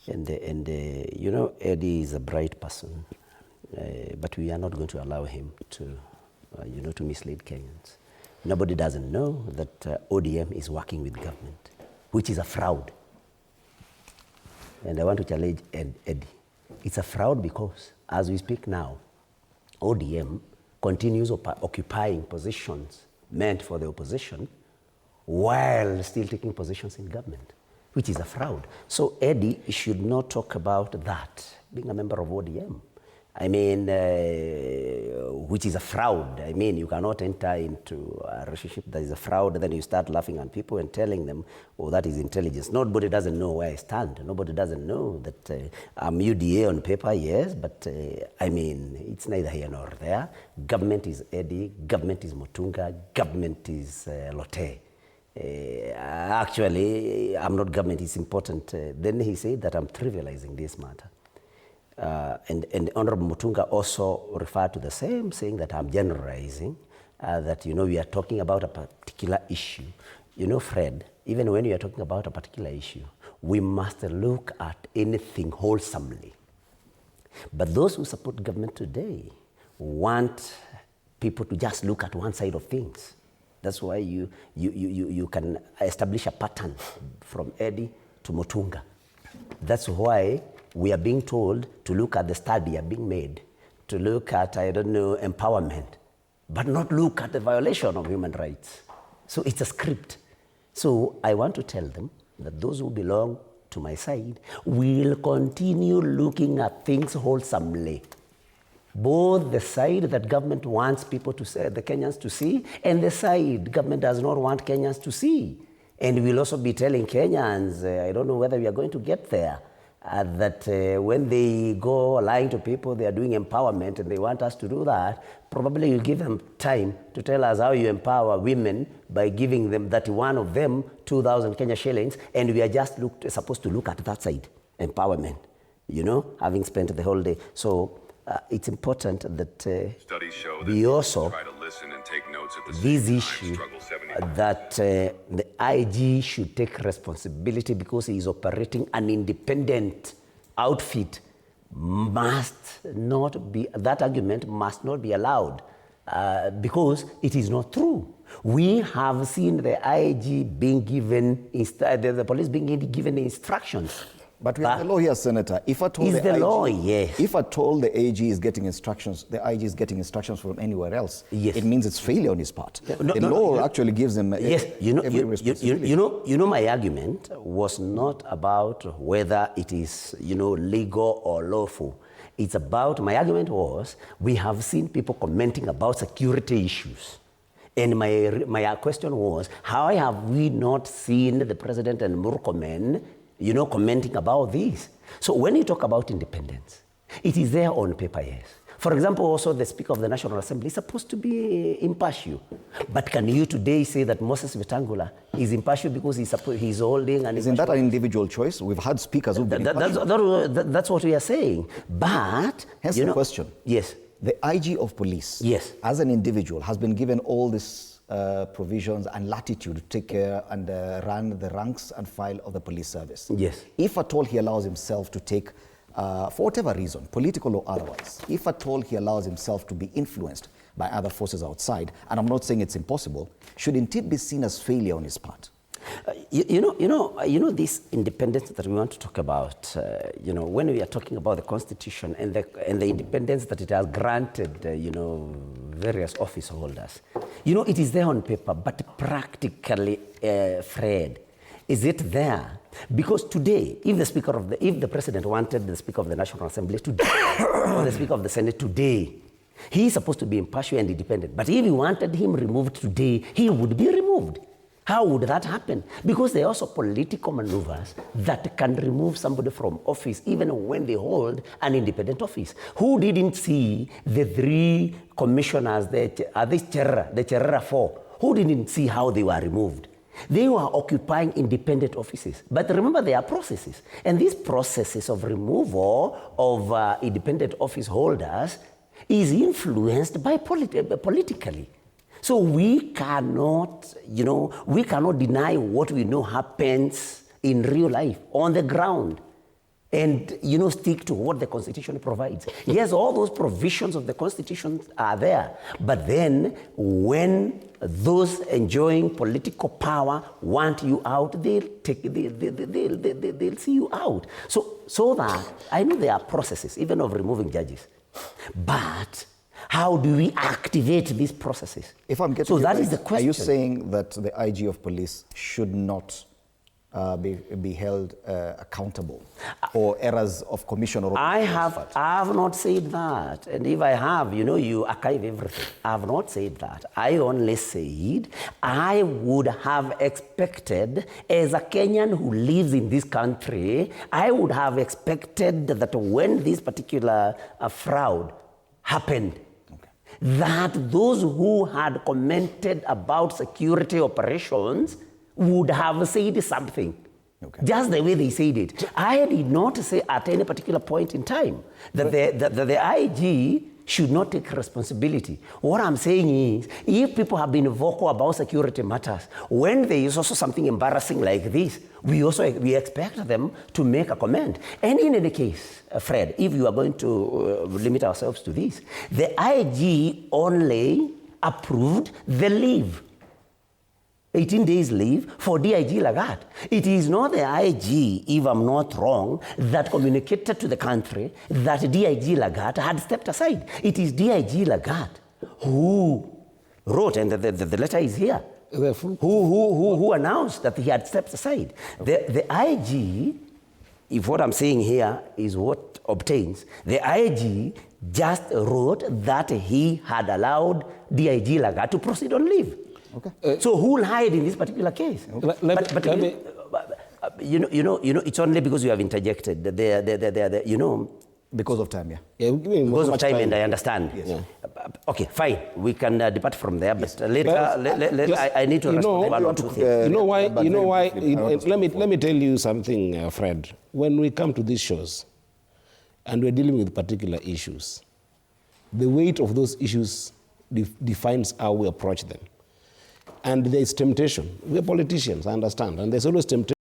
You know, Eddie is a bright person, but we are not going to allow him to, you know, to mislead Kenyans. Nobody doesn't know that ODM is working with government, which is a fraud. And I want to challenge Eddie. It's a fraud because, as we speak now, ODM continues occupying positions meant for the opposition while still taking positions in government, which is a fraud. So Eddie should not talk about that, being a member of ODM. I mean, which is a fraud. I mean, you cannot enter into a relationship that is a fraud, and then you start laughing at people and telling them, oh, that is intelligence. Nobody doesn't know where I stand. Nobody doesn't know that I'm UDA on paper, yes, but I mean, it's neither here nor there. Government is Eddie, government is Mutunga, government is Lotte. Actually, I'm not government, it's important. Then he said that I'm trivializing this matter. And Honorable Mutunga also referred to the same, saying that I'm generalizing, that, you know, we are talking about a particular issue. You know, Fred, even when we are talking about a particular issue, we must look at anything wholesomely. But those who support government today want people to just look at one side of things. That's why you can establish a pattern from Eddie to Mutunga. That's why we are being told to look at the study being made, to look at, I don't know, empowerment, but not look at the violation of human rights. So it's a script. So I want to tell them that those who belong to my side will continue looking at things wholesomely. Both the side that government wants people to see, the Kenyans to see, and the side government does not want Kenyans to see. And we'll also be telling Kenyans, I don't know whether we are going to get there, that when they go lying to people, they are doing empowerment and they want us to do that, probably you give them time to tell us how you empower women by giving them 31 of them 2,000 Kenya shillings, and we are just supposed to look at that side, empowerment, you know, having spent the whole day. So it's important that we also, this issue, that the IG should take responsibility because he is operating an independent outfit, must not be, that argument must not be allowed because it is not true. We have seen the IG being given, the police being given instructions. But we have the law here, Senator. If at all if at all the AG is getting instructions, the IG is getting instructions from anywhere else, yes, it means it's failure on his part. The law actually gives them every responsibility. You know, my argument was not about whether it is, you know, legal or lawful. It's about, my argument was, we have seen people commenting about security issues. And my question was, how have we not seen the President and Murkomen, you know, commenting about this? So when you talk about independence, it is there on paper, yes. For example, also the Speaker of the National Assembly is supposed to be impartial. But can you today say that Moses Wetangula is impartial because he's holding an... Isn't that an individual choice? We've had speakers who've been impartial. That's what we are saying. But... Hence the question. Yes. The IG of police, yes, as an individual, has been given all this provisions and latitude to take care and run the ranks and file of the police service. Yes. If at all he allows himself to take, for whatever reason, political or otherwise, if at all he allows himself to be influenced by other forces outside, and I'm not saying it's impossible, shouldn't it be seen as failure on his part? You know this independence that we want to talk about, you know, when we are talking about the Constitution and the independence that it has granted, you know, various office holders. You know, it is there on paper, but practically, Fred, is it there? Because today, if the President wanted the Speaker of the National Assembly today, or the Speaker of the Senate today, he is supposed to be impartial and independent. But if he wanted him removed today, he would be removed. How would that happen? Because there are also political maneuvers that can remove somebody from office even when they hold an independent office. Who didn't see the three commissioners, the Cherera 4? Who didn't see how they were removed? They were occupying independent offices. But remember, there are processes. And these processes of removal of independent office holders is influenced by politically. So we cannot, you know, we cannot deny what we know happens in real life, on the ground. and, you know, stick to what the Constitution provides. Yes, all those provisions of the Constitution are there, but then when those enjoying political power want you out, they'll see you out. So that, I know there are processes, even of removing judges, but how do we activate these processes? If I'm getting so that is the question. Are you saying that the IG of police should not be held accountable, or errors of commission? Or I have not said that, and if I have, you know, you archive everything. I have not said that. I only said I would have expected, as a Kenyan who lives in this country, I would have expected that when this particular fraud happened, that those who had commented about security operations would have said something, just the way they said it. I did not say at any particular point in time that the IG should not take responsibility. What I'm saying is, if people have been vocal about security matters, when there is also something embarrassing like this, we expect them to make a comment. And in any case, Fred, if you are going to limit ourselves to this, the IG only approved the leave. 18 days leave for DIG Lagat. It is not the IG, if I'm not wrong, that communicated to the country that DIG Lagat had stepped aside. It is DIG Lagat who wrote, and the letter is here, who announced that he had stepped aside. The IG, if what I'm saying here is what obtains, the IG just wrote that he had allowed DIG Lagat to proceed on leave. Okay. So who will hide in this particular case? Okay. You know, it's only because you have interjected. You know. Because of time, because of time, and I understand. Yes. Yeah. Okay, fine. We can depart from there, but later, I need to respond one or two things. You know why? Let me tell you something, Fred. When we come to these shows, and we're dealing with particular issues, the weight of those issues defines how we approach them. And there's temptation. We're politicians, I understand, and there's always temptation.